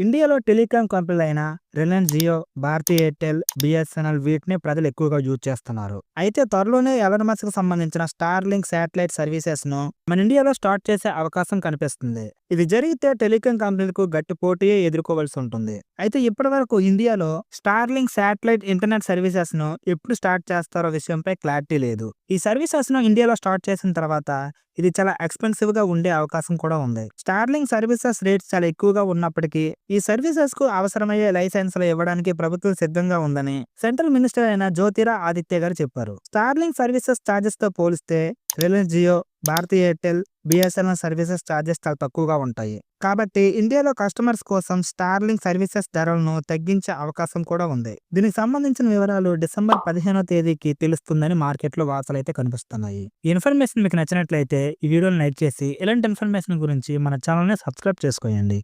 ఇండియాలో టెలికాం కంపెనీలైన Reliance Jio, Bharti Airtel, BSNL వీటిని ప్రజలు ఎక్కువగా యూజ్ చేస్తున్నారు. అయితే త్వరలోనే ఎలన్ మస్క్ సంబంధించిన స్టార్లింక్ శాటిలైట్ సర్వీసెస్ ను మన ఇండియాలో స్టార్ట్ చేసే అవకాశం కనిపిస్తుంది. ఇది జరిగితే టెలికాం కంపెనీలకు గట్టి పోటీయే ఎదుర్కోవాల్సి ఉంటుంది. అయితే ఇప్పటి వరకు ఇండియాలో స్టార్లింక్ శాటిలైట్ ఇంటర్నెట్ సర్వీసెస్ ను ఎప్పుడు స్టార్ట్ చేస్తారో విషయంపై క్లారిటీ లేదు. ఈ సర్వీసెస్ ను ఇండియాలో స్టార్ట్ చేసిన తర్వాత ఇది చాలా ఎక్స్పెన్సివ్ గా ఉండే అవకాశం కూడా ఉంది. స్టార్లింక్ సర్వీసెస్ రేట్స్ చాలా ఎక్కువగా ఉన్నప్పటికీ ఈ సర్వీసెస్ కు అవసరమయ్యే లైసెన్సులు ఇవ్వడానికి ప్రభుత్వం సిద్ధంగా ఉందని సెంట్రల్ మినిస్టర్ అయిన జ్యోతిరా ఆదిత్య గారు చెప్పారు. స్టార్లింక్ సర్వీసెస్ ఛార్జెస్ తో పోలిస్తే Reliance Jio, Bharti Airtel, BSNL services charges చాలా తక్కువగా ఉంటాయి. కాబట్టి ఇండియాలో కస్టమర్స్ కోసం స్టార్లింక్ సర్వీసెస్ ధరలను తగ్గించే అవకాశం కూడా ఉంది. దీనికి సంబంధించిన వివరాలు డిసెంబర్ 15వ తేదీకి తెలుస్తుందని మార్కెట్లో వార్తలు అయితే కనిపిస్తున్నాయి. ఈ ఇన్ఫర్మేషన్ మీకు నచ్చినట్లయితే ఈ వీడియోని లైక్ చేసి ఇలాంటి ఇన్ఫర్మేషన్ గురించి మన ఛానల్ని సబ్స్క్రైబ్ చేసుకోండి.